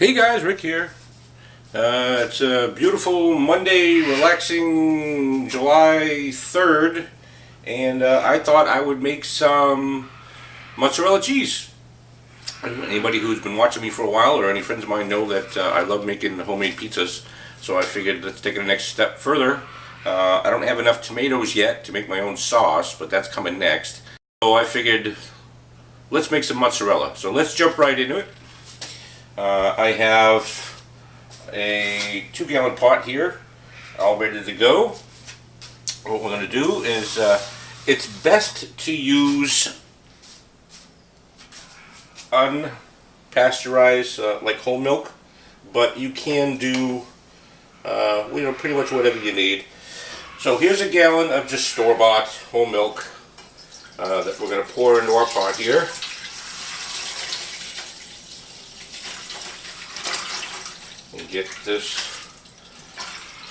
Hey guys, Rick here. It's a beautiful Monday, relaxing July 3rd, and I thought I would make some mozzarella cheese. Anybody who's been watching me for a while or any friends of mine know that I love making homemade pizzas, so I figured let's take it the next step further. I don't have enough tomatoes yet to make my own sauce, but that's coming next. So I figured let's make some mozzarella. So let's jump right into it. I have a 2-gallon pot here, all ready to go. What we're going to do is, it's best to use unpasteurized, like whole milk, but you can do, pretty much whatever you need. So here's a gallon of just store-bought whole milk that we're going to pour into our pot here. And get this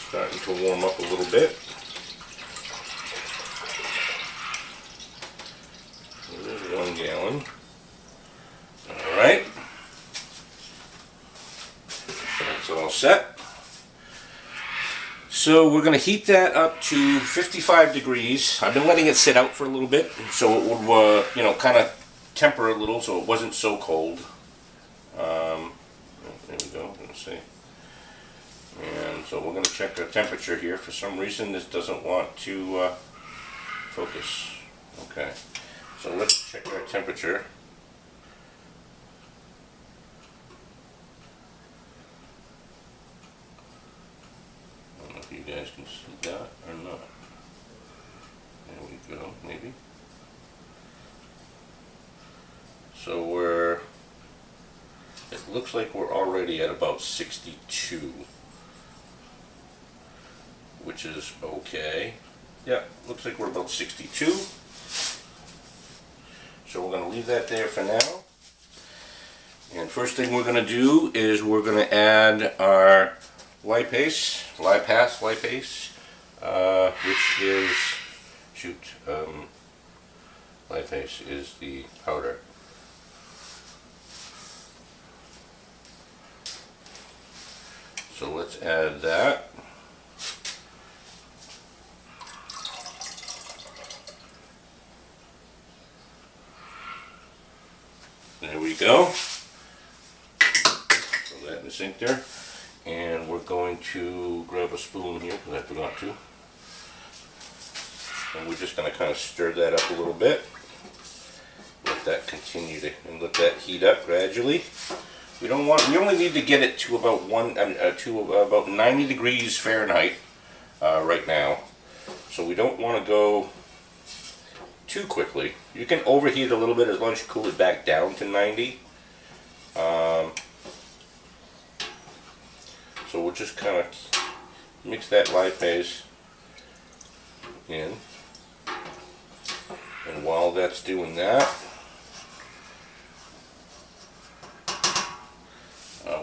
starting to warm up a little bit. There's 1 gallon. Alright. That's all set. So we're going to heat that up to 55 degrees. I've been letting it sit out for a little bit so it would, kind of temper a little so it wasn't so cold. There we go. Let's see. And so we're going to check our temperature here. For some reason this doesn't want to focus. Okay. So let's check our temperature. I don't know if you guys can see that or not. There we go, maybe. So it looks like we're already at about 62, which is okay. Yeah, looks like we're about 62. So we're going to leave that there for now. And first thing we're going to do is we're going to add our lipase, which is, lipase is the powder. So let's add that. There we go. Throw that in the sink there. And we're going to grab a spoon here because I forgot to. And we're just going to kind of stir that up a little bit. Let that continue to, and let that heat up gradually. We only need to get it to about about 90 degrees Fahrenheit right now. So we don't want to go too quickly. You can overheat it a little bit as long as you cool it back down to 90. So we'll just kind of mix that lipase in. And while that's doing that,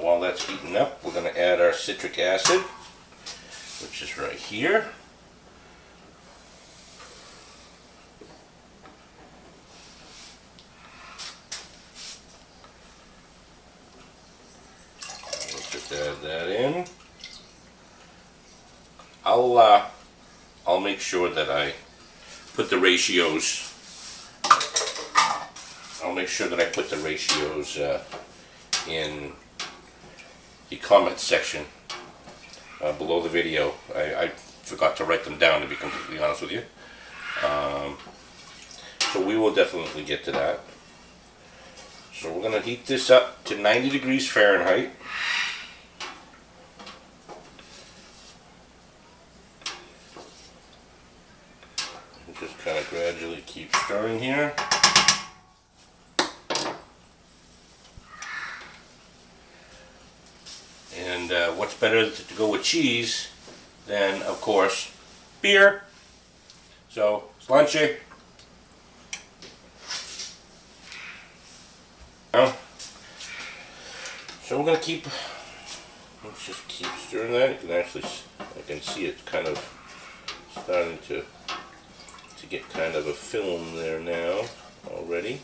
while that's heating up, we're going to add our citric acid, which is right here. Let's just add that in. I'll make sure that I put the ratios. In the comments section below the video. I forgot to write them down, to be completely honest with you. So we will definitely get to that. So we're going to heat this up to 90 degrees Fahrenheit. And just kind of gradually keep stirring here. And what's better to go with cheese than, of course, beer? So, slanche. So we're going to let's just keep stirring that. You can actually, I can see it kind of starting to get kind of a film there now already.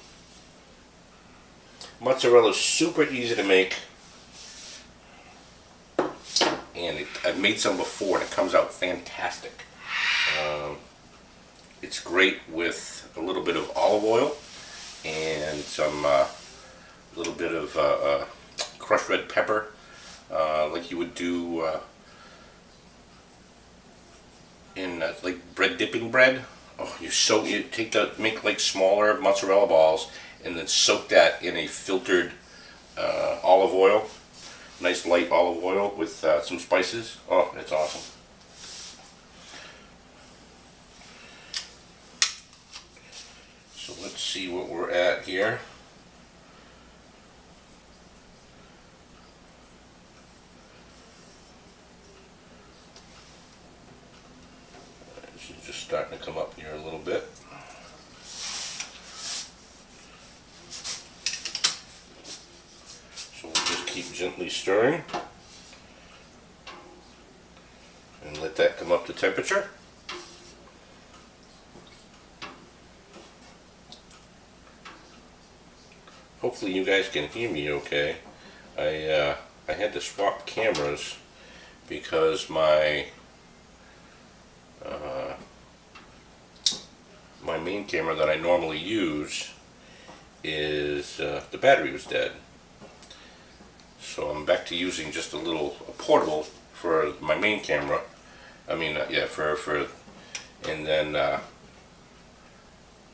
Mozzarella is super easy to make. and I've made some before and it comes out fantastic. It's great with a little bit of olive oil and some little bit of crushed red pepper, like you would do in like bread dipping bread. Oh, you take make like smaller mozzarella balls and then soak that in a filtered olive oil, nice light olive oil with some spices. Oh, it's awesome. So let's see what we're at here. This is just starting to come up here a little bit. So we'll just keep gently stirring and let that come up to temperature. Hopefully you guys can hear me okay. I had to swap cameras because my main camera that I normally use is the battery was dead. So I'm back to using just a portable for my main camera. I mean, and then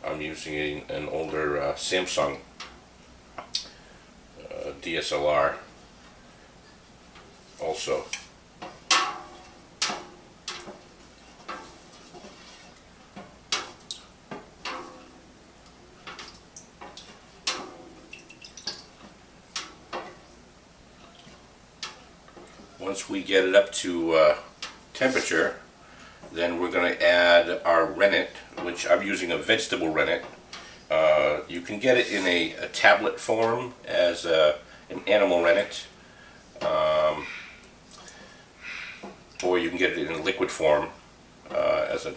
I'm using an older Samsung DSLR also. Once we get it up to temperature, then we're going to add our rennet, which I'm using a vegetable rennet. You can get it in a tablet form as an animal rennet, or you can get it in a liquid form as a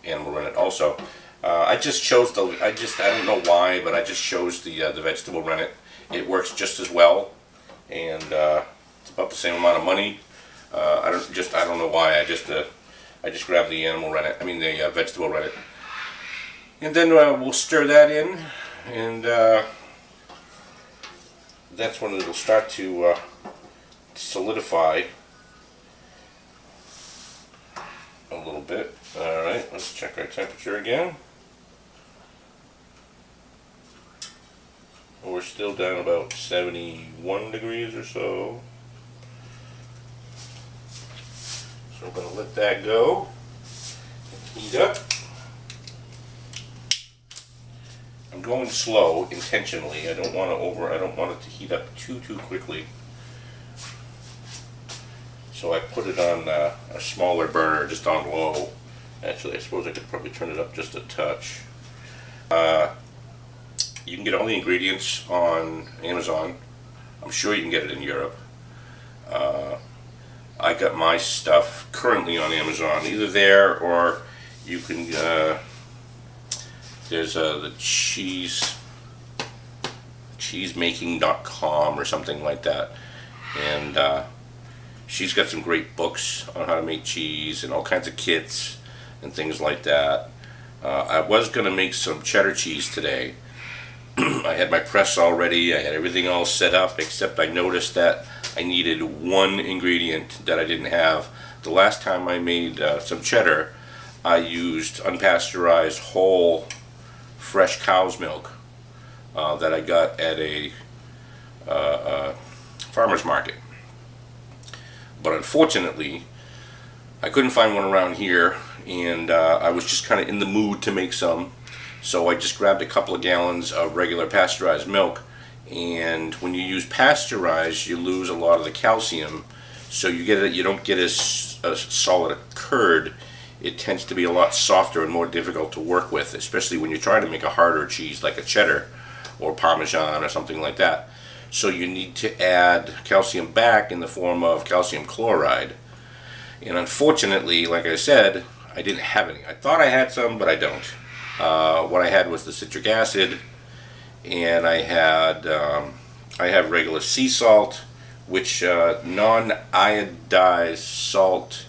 animal rennet also. I don't know why, but I just chose the vegetable rennet. It works just as well, and it's about the same amount of money. I don't know why. I just grabbed the animal rennet. I mean the vegetable rennet, and then we'll stir that in, and that's when it'll start to solidify a little bit. All right, let's check our temperature again. We're still down about 71 degrees or so. So we're going to let that go and heat up. I'm going slow intentionally. I don't want it to heat up too quickly. So I put it on a smaller burner, just on low. Actually, I suppose I could probably turn it up just a touch. You can get all the ingredients on Amazon. I'm sure you can get it in Europe. I got my stuff currently on Amazon, either there or you can. There's the cheesemaking.com or something like that, and she's got some great books on how to make cheese and all kinds of kits and things like that. I was going to make some cheddar cheese today. I had my press all ready, I had everything all set up, except I noticed that I needed one ingredient that I didn't have. The last time I made some cheddar, I used unpasteurized whole fresh cow's milk that I got at a farmer's market. But unfortunately, I couldn't find one around here, and I was just kind of in the mood to make some. So I just grabbed a couple of gallons of regular pasteurized milk, and when you use pasteurized, you lose a lot of the calcium. So you don't get as solid a curd. It tends to be a lot softer and more difficult to work with, especially when you're trying to make a harder cheese like a cheddar or Parmesan or something like that. So you need to add calcium back in the form of calcium chloride. And unfortunately, like I said, I didn't have any. I thought I had some, but I don't. What I had was the citric acid, and I have regular sea salt, which non-iodized salt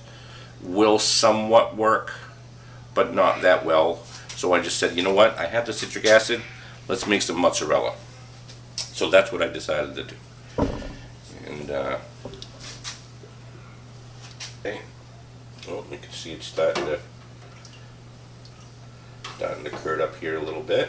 will somewhat work, but not that well. So I just said, you know what, I have the citric acid, let's make some mozzarella. So that's what I decided to do. And okay. Oh, you can see it's starting to curd up here a little bit.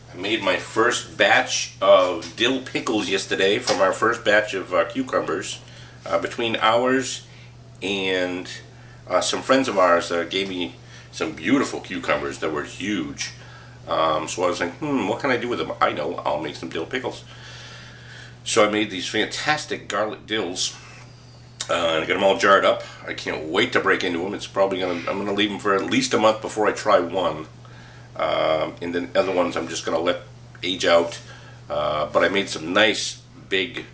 I made my first batch of dill pickles yesterday from our first batch of cucumbers. Between ours and some friends of ours gave me some beautiful cucumbers that were huge. So I was like, what can I do with them? I know, I'll make some dill pickles. So I made these fantastic garlic dills. And I got them all jarred up. I can't wait to break into them. I'm gonna leave them for at least a month before I try one. And then other ones I'm just going to let age out. But I made some nice big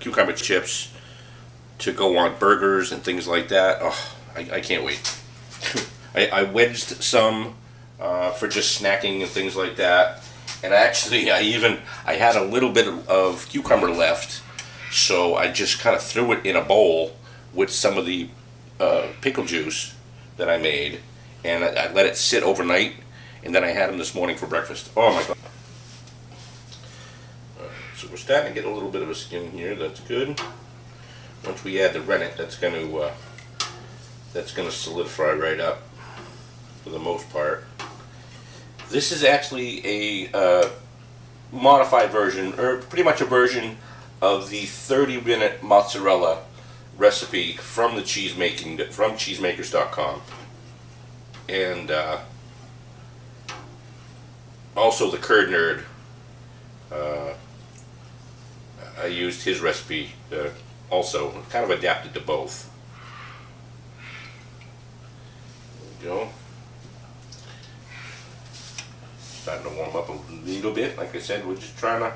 cucumber chips to go on burgers and things like that. Oh, I can't wait. I wedged some for just snacking and things like that. And actually I had a little bit of cucumber left, so I just kind of threw it in a bowl with some of the pickle juice that I made, and I let it sit overnight, and then I had them this morning for breakfast. Oh my god. So we're starting to get a little bit of a skin here, that's good. Once we add the rennet, that's going to solidify right up for the most part. This is actually a modified version, or pretty much a version of the 30-minute mozzarella recipe from the cheesemakers.com. And also the Curd Nerd, I used his recipe also, kind of adapted to both. There we go. Starting to warm up a little bit. Like I said, we're just trying to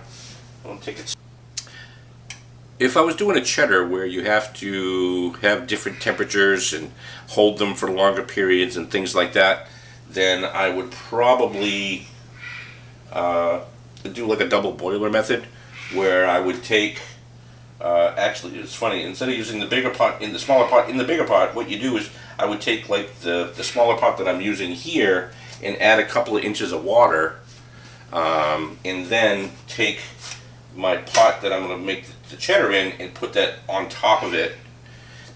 take it. If I was doing a cheddar where you have to have different temperatures and hold them for longer periods and things like that, then I would probably do like a double boiler method, where I would take, actually it's funny, instead of using the bigger pot in the smaller pot, in the bigger pot, what you do is I would take like the smaller pot that I'm using here and add a couple of inches of water, and then take my pot that I'm going to make the cheddar in and put that on top of it.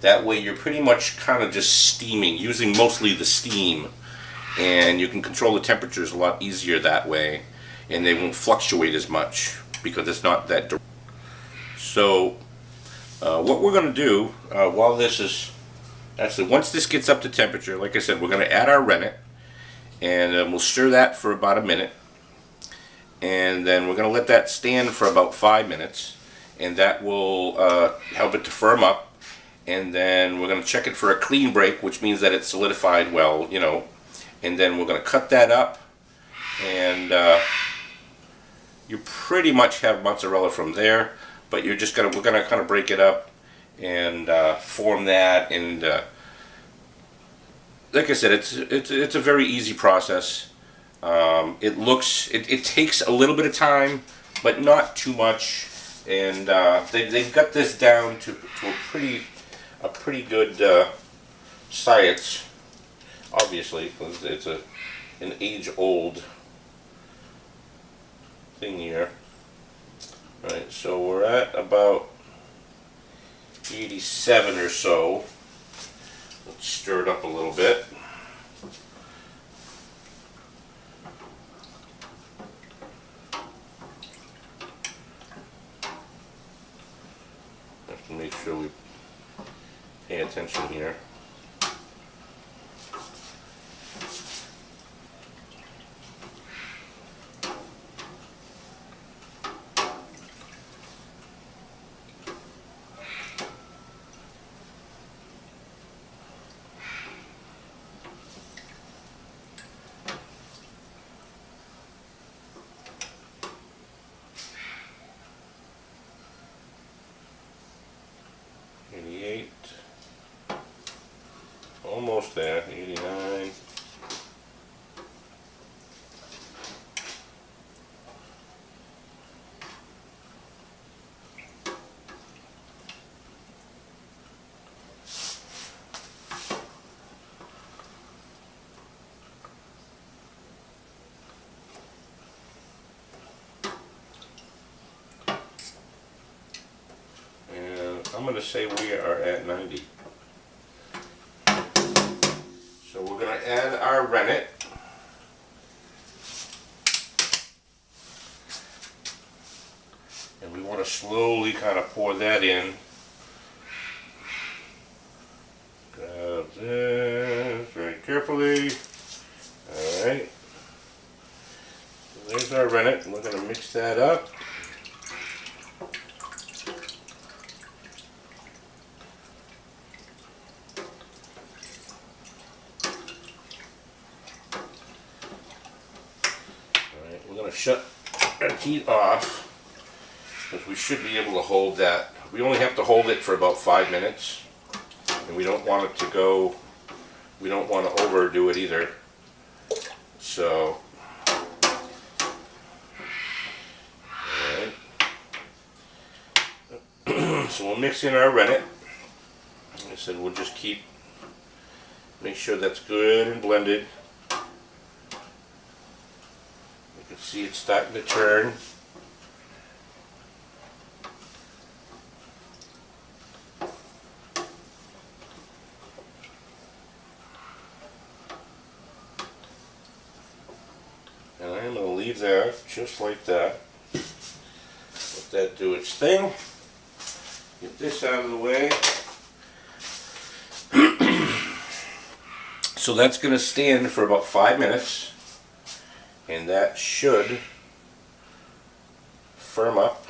That way you're pretty much kind of just steaming, using mostly the steam, and you can control the temperatures a lot easier that way, and they won't fluctuate as much because it's not that direct. So what we're going to do while this is, actually once this gets up to temperature, like I said, we're going to add our rennet, and we'll stir that for about a minute, and then we're going to let that stand for about 5 minutes, and that will help it to firm up. And then we're going to check it for a clean break, which means that it's solidified well, you know. And then we're going to cut that up, and you pretty much have mozzarella from there. But we're going to kind of break it up and form that. And like I said, it's a very easy process. It takes a little bit of time, but not too much. And they've got this down to a pretty good science, obviously, because it's an age-old thing here. Right, so we're at about 87 or so. Let's stir it up a little bit. Have to make sure we pay attention here. almost there. 89. I'm going to say we are at 90. So we're going to add our rennet. And we want to slowly kind of pour that in. Grab this very carefully. Alright. So there's our rennet. We're going to mix that up. We're going to shut our heat off because we should be able to hold that. We only have to hold it for about 5 minutes, and we don't want it to go, we don't want to overdo it either. So, alright. So we'll mix in our rennet. Like I said, we'll just make sure that's good and blended. You can see it's starting to turn. And I'm going to leave that just like that. Let that do its thing. Get this out of the way. So that's going to stand for about 5 minutes. And that should firm up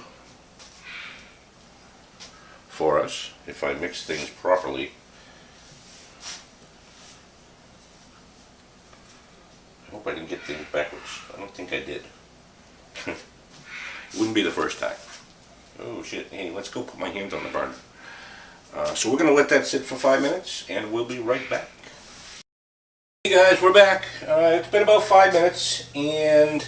for us if I mix things properly. I hope I didn't get things backwards. I don't think I did. Wouldn't be the first time. Oh shit, hey, let's go put my hands on the burner. So we're going to let that sit for 5 minutes and we'll be right back. Hey guys, we're back. It's been about 5 minutes, and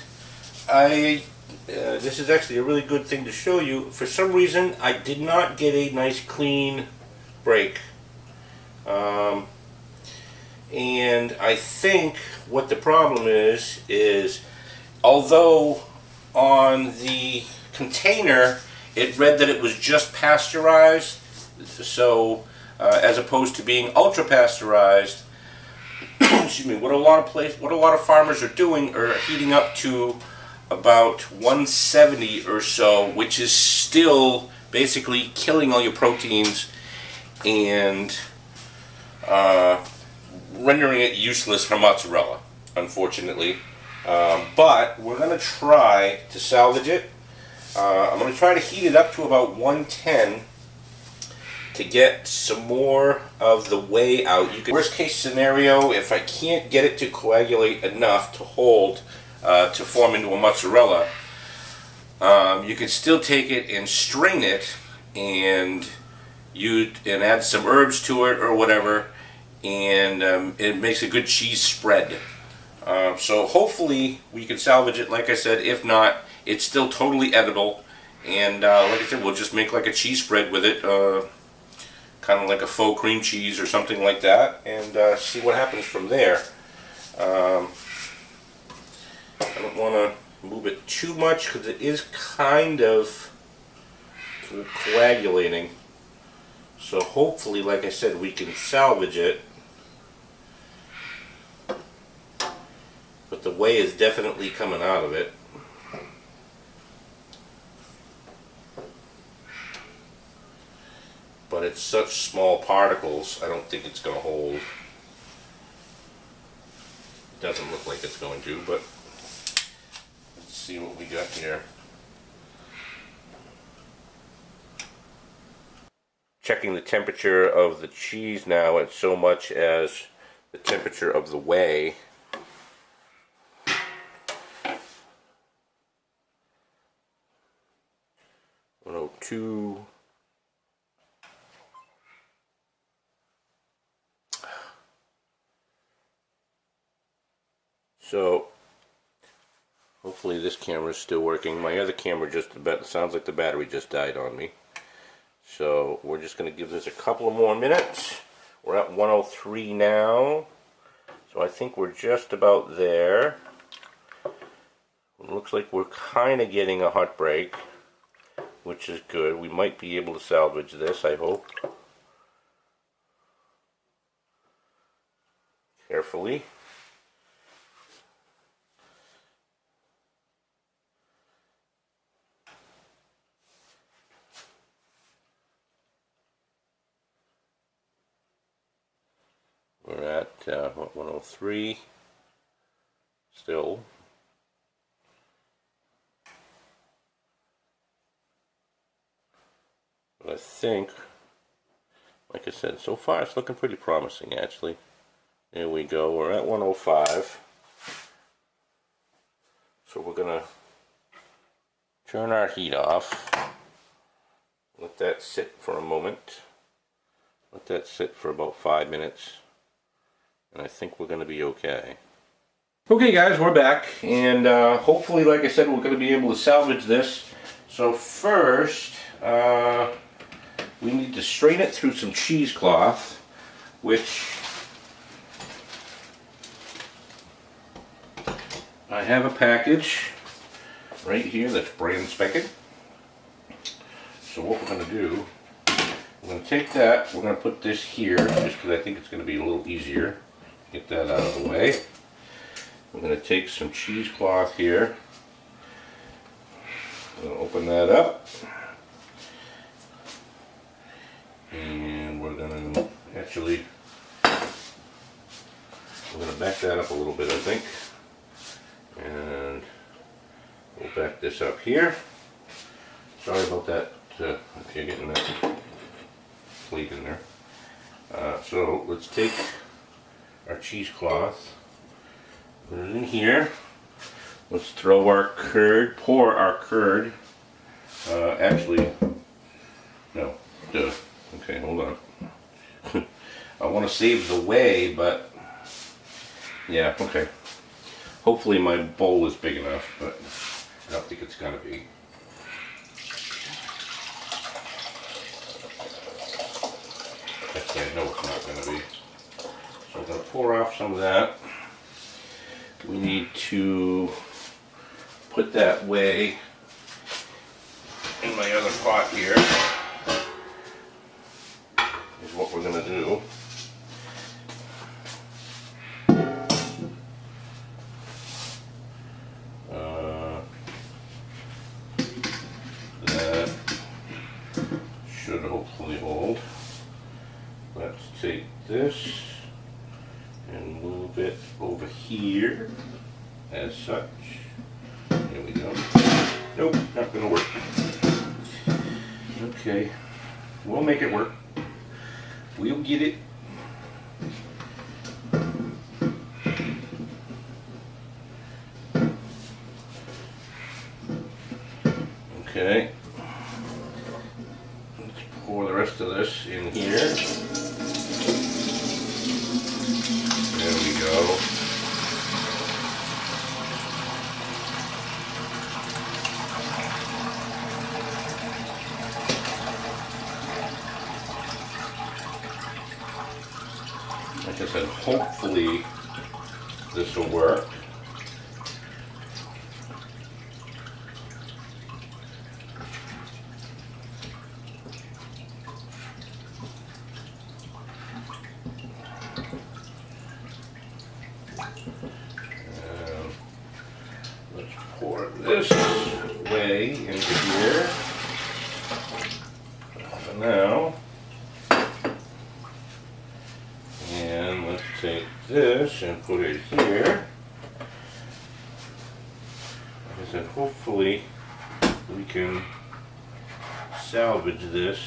this is actually a really good thing to show you. For some reason, I did not get a nice clean break. And I think what the problem is although on the container it read that it was just pasteurized, so as opposed to being ultra pasteurized, excuse me, what a lot of farmers are doing are heating up to about 170 or so, which is still basically killing all your proteins and rendering it useless for mozzarella, unfortunately. But we're going to try to salvage it. I'm going to try to heat it up to about 110 to get some more of the whey out. Worst case scenario, if I can't get it to coagulate enough to hold, to form into a mozzarella, you can still take it and strain it and add some herbs to it or whatever, and it makes a good cheese spread. So hopefully we can salvage it. Like I said, if not, it's still totally edible, and like I said, we'll just make like a cheese spread with it, kind of like a faux cream cheese or something like that, and see what happens from there. I don't want to move it too much because it is kind of coagulating. So hopefully, like I said, we can salvage it. But the whey is definitely coming out of it. But it's such small particles, I don't think it's going to hold. It doesn't look like it's going to, but let's see what we got here. Checking the temperature of the cheese now at so much as the temperature of the whey. 102. Hopefully this camera is still working. My other camera sounds like the battery just died on me. So we're just going to give this a couple of more minutes. We're at 103 now. So I think we're just about there. It looks like we're kind of getting a hot break, which is good. We might be able to salvage this, I hope. Carefully. We're at 103 still. But I think, like I said, so far it's looking pretty promising actually. There we go, we're at 105. So we're gonna turn our heat off. Let that sit for a moment. Let that sit for about 5 minutes. And I think we're gonna be okay. Okay guys, we're back. And hopefully, like I said, we're gonna be able to salvage this. So first, we need to strain it through some cheesecloth, which I have a package right here that's brand spanking. So what we're going to do, we're going to take that, we're going to put this here, just because I think it's going to be a little easier. Get that out of the way. We're going to take some cheesecloth here. I'm going to open that up. And we're going to actually, we're going to back that up a little bit, I think. And we'll back this up here. Sorry about that, if you're getting that plate in there. So let's take our cheesecloth, put it in here. Let's throw our curd, pour our curd. Actually, no, duh. Okay, hold on. I want to save the whey, but yeah, okay. Hopefully my bowl is big enough, but I don't think it's gonna be. Actually, I know it's not gonna be. So I'm gonna pour off some of that. We need to put that whey in my other pot here. Is what we're gonna do. That should hopefully hold. Let's take this and move it over here as such. Here we go. Nope, not gonna work. Okay, we'll make it work. We'll get it. Okay. Let's pour the rest of this in here. There we go. Like I said, hopefully this will work. Let's pour this whey into here for now. And let's take this and put it here. Like I said, hopefully we can salvage this.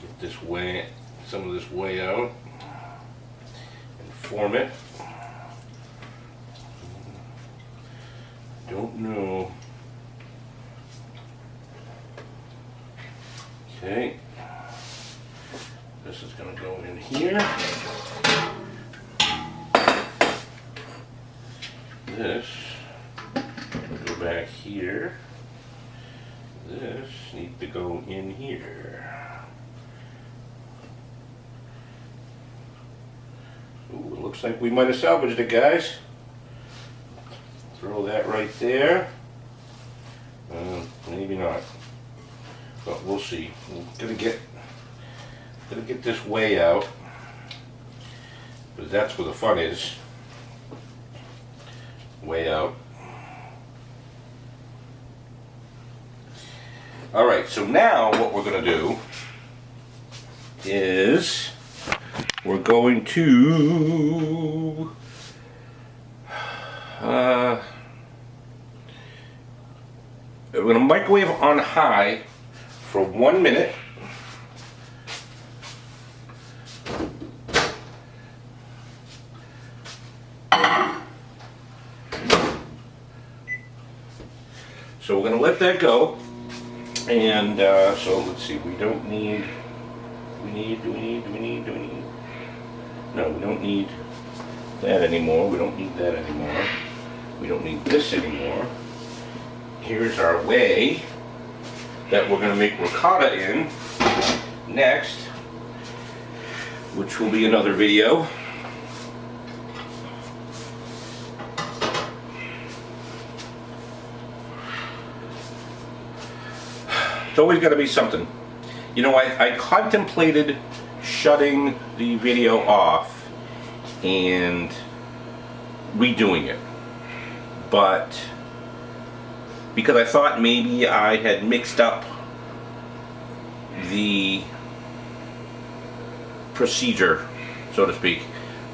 Get this whey, some of this whey out. Form it. Don't know. Okay. This is going to go in here. this go back here. This needs to go in here. Ooh, it looks like we might have salvaged it, guys. Throw that right there. Maybe not, but we'll see. We're gonna get this way out, because that's where the fun is. Way out. All right. So now what we're gonna do is we're going to we're going to microwave on high for 1 minute. So we're going to let that go. And so let's see, we don't need, do we need? No, we don't need that anymore. We don't need that anymore. We don't need this anymore. Here's our whey that we're going to make ricotta in next, which will be another video. It's always got to be something. You know, I contemplated shutting the video off and redoing it, but because I thought maybe I had mixed up the procedure, so to speak.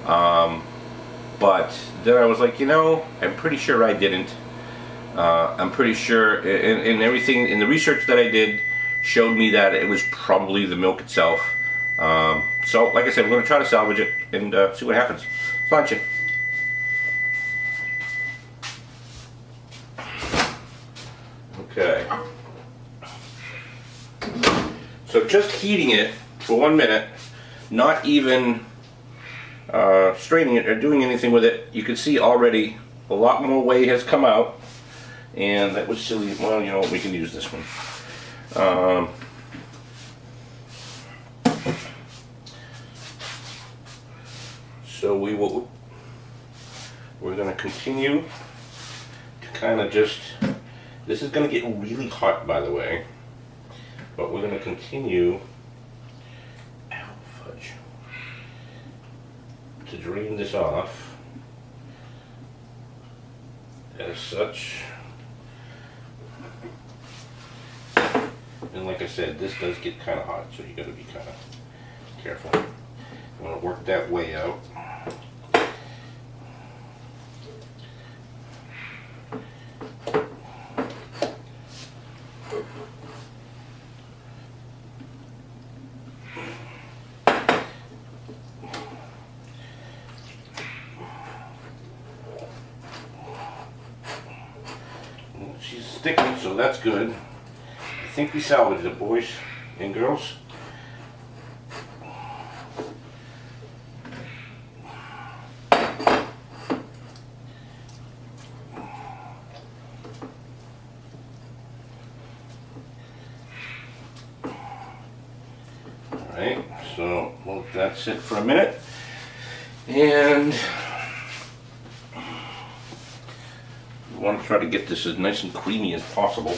But then I was like, you know, I'm pretty sure I didn't. I'm pretty sure, and everything in the research that I did showed me that it was probably the milk itself. So, like I said, we're going to try to salvage it and see what happens. Let's launch it. Okay. So just heating it for 1 minute, not even straining it or doing anything with it, you can see already a lot more whey has come out. And that was silly. Well, you know what, we can use this one. So we're going to continue to kind of just, this is going to get really hot, by the way, but we're going to continue to drain this off as such. And like I said, this does get kind of hot, so you got to be kind of careful. You want to work that way out. She's sticking, so that's good. I think we salvaged it, boys and girls. Alright, so we'll let that sit for a minute. And we want to try to get this as nice and creamy as possible.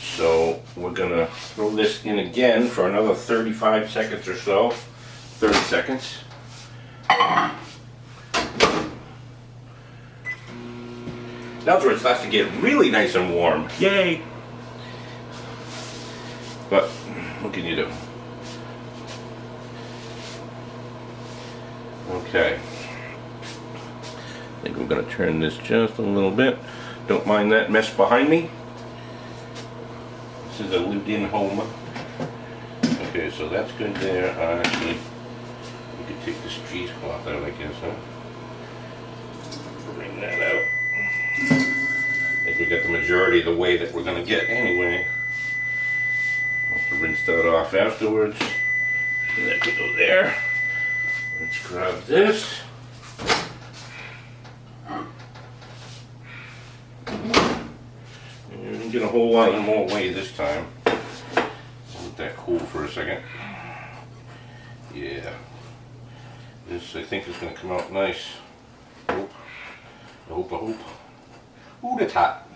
So we're going to throw this in again for another 35 seconds or so. 30 seconds. That's where it starts to get really nice and warm. Yay! But what can you do? Okay. I think we're going to turn this just a little bit. Don't mind that mess behind me. This is a lived-in home. Okay, so that's good there. Actually, we could take this cheesecloth out, I guess, huh? Bring that out. I think we got the majority of the way that we're going to get anyway. I'll have to rinse that off afterwards. So that could go there. Let's grab this. Didn't get a whole lot more away this time. Let that cool for a second. Yeah. This I think is going to come out nice. I hope. Ooh, that's hot.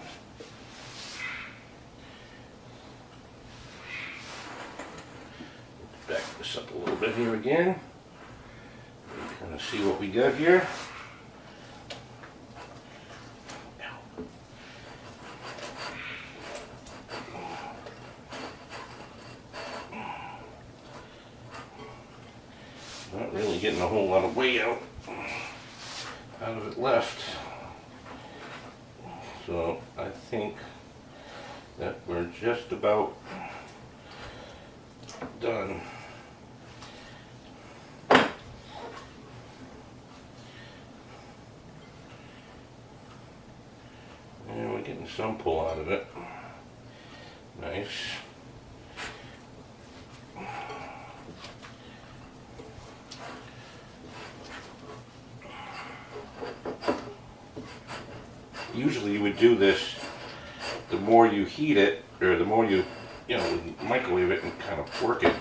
Back this up a little bit here again. Kind of see what we got here. Not really getting a whole lot of weight out of it left. So I think that we're just about done. And we're getting some pull out of it. Nice. Usually you would do this, the more you heat it, or the more you microwave it and kind of work it,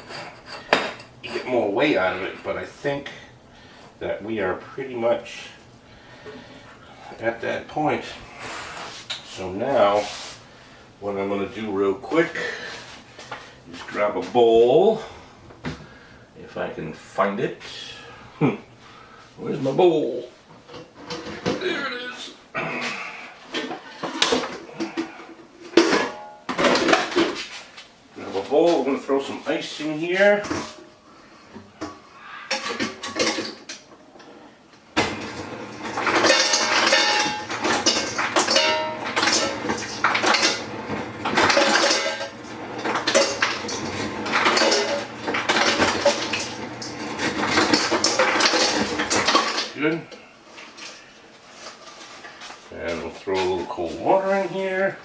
you get more weight out of it, but I think that we are pretty much at that point. So now, what I'm going to do real quick is grab a bowl, if I can find it. Where's my bowl? There it is. Grab a bowl, we're going to throw some ice in here. Good. And we'll throw a little cold water in here.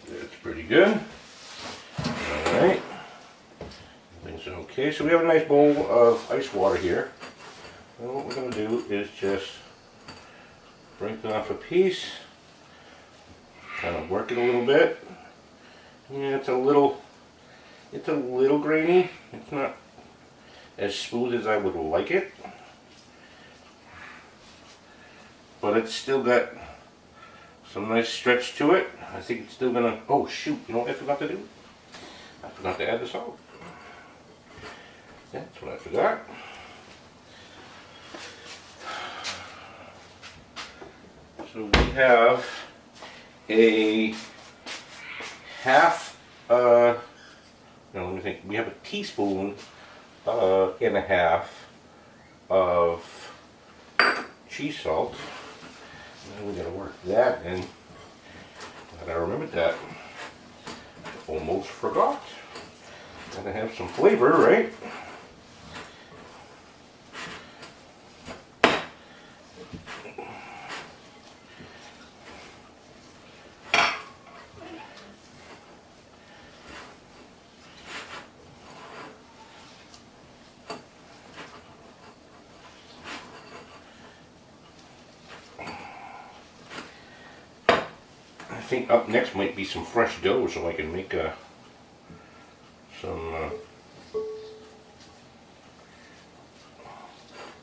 That's pretty good. Alright. Everything's okay. So we have a nice bowl of ice water here. And what we're going to do is just break it off a piece, kind of work it a little bit. Yeah, it's a little grainy. It's not as smooth as I would like it, but it's still got some nice stretch to it. I think it's still gonna. Oh shoot! You know what I forgot to do? I forgot to add the salt. That's what I forgot. So we have a half, no, let me think, we have a teaspoon and a half of cheese salt. Now we gotta work that in. Glad I remembered that. Almost forgot. Gotta have some flavor, right? I think up next might be some fresh dough, so I can make so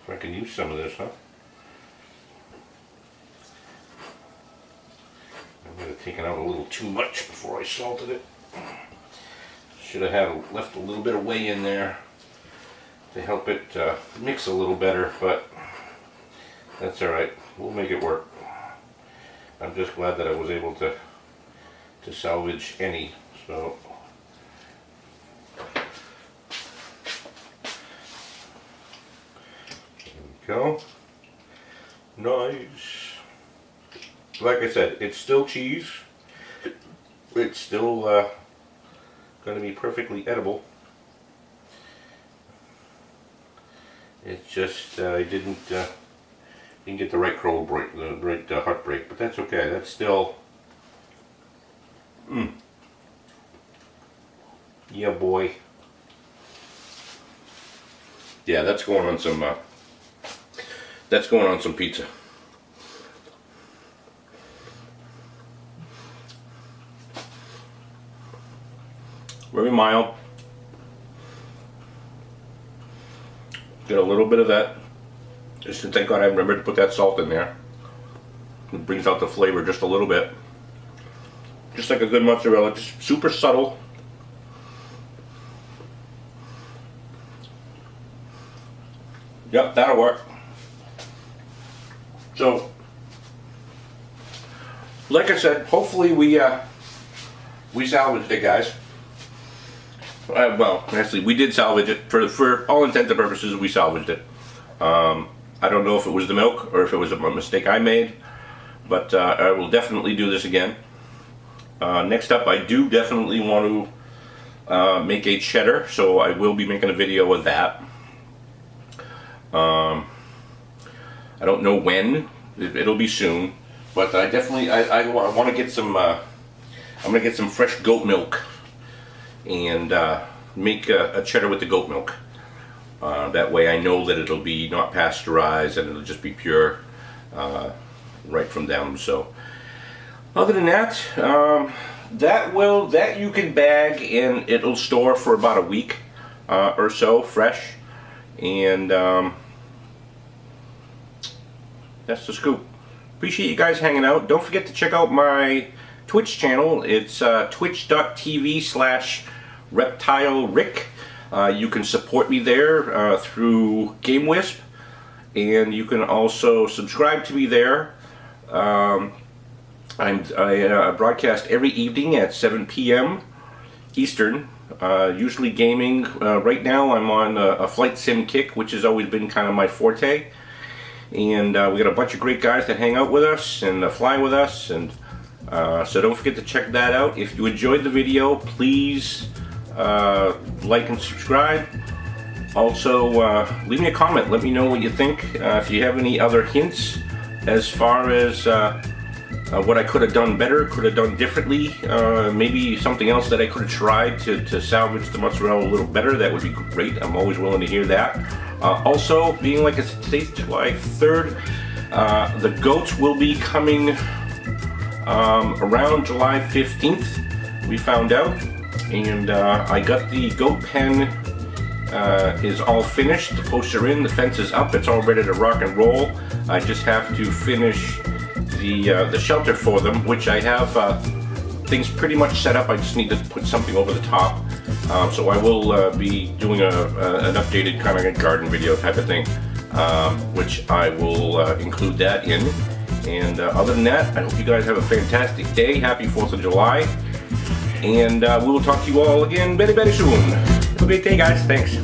I can use some of this, huh? I might have taken out a little too much before I salted it. Should have had left a little bit of whey in there to help it mix a little better, but that's alright. We'll make it work. I'm just glad that I was able to salvage any. So there we go. Nice. Like I said, it's still cheese. It's still going to be perfectly edible. It's just I didn't get the right cold break, the right heartbreak, but that's okay. That's still Yeah, boy. Yeah, that's going on some. That's going on some pizza. Very mild. Get a little bit of that. Just thank God I remembered to put that salt in there. It brings out the flavor just a little bit. Just like a good mozzarella, just super subtle. Yep, that'll work. So, like I said, hopefully we salvaged it, guys. Well, actually, we did salvage it. For all intents and purposes, we salvaged it. I don't know if it was the milk or if it was a mistake I made, but I will definitely do this again. Next up, I do definitely want to make a cheddar, so I will be making a video of that. I don't know when. It'll be soon, but I definitely I want to get some. I'm gonna get some fresh goat milk and make a cheddar with the goat milk. That way I know that it'll be not pasteurized and it'll just be pure right from them. So other than that, that you can bag and it'll store for about a week or so fresh, and that's the scoop. Appreciate you guys hanging out. Don't forget to check out my Twitch channel. It's twitch.tv/ReptileRick. You can support me there through GameWisp, and you can also subscribe to me there. I broadcast every evening at 7 p.m. Eastern, usually gaming. Right now I'm on a flight sim kick, which has always been kind of my forte. And we got a bunch of great guys that hang out with us and fly with us, and so don't forget to check that out. If you enjoyed the video, please like and subscribe. Also, leave me a comment. Let me know what you think. If you have any other hints as far as what I could have done better, could have done differently, maybe something else that I could have tried to salvage the mozzarella a little better, that would be great. I'm always willing to hear that. Also, being like it's today's July 3rd, the goats will be coming around July 15th, we found out. And I got the goat pen is all finished, the posts are in, the fence is up, it's all ready to rock and roll. I just have to finish the shelter for them, which I have things pretty much set up. I just need to put something over the top. So I will be doing an updated kind of garden video type of thing, which I will include that in. And other than that, I hope you guys have a fantastic day. Happy 4th of July. And we will talk to you all again very, very soon. Have a great day, guys. Thanks.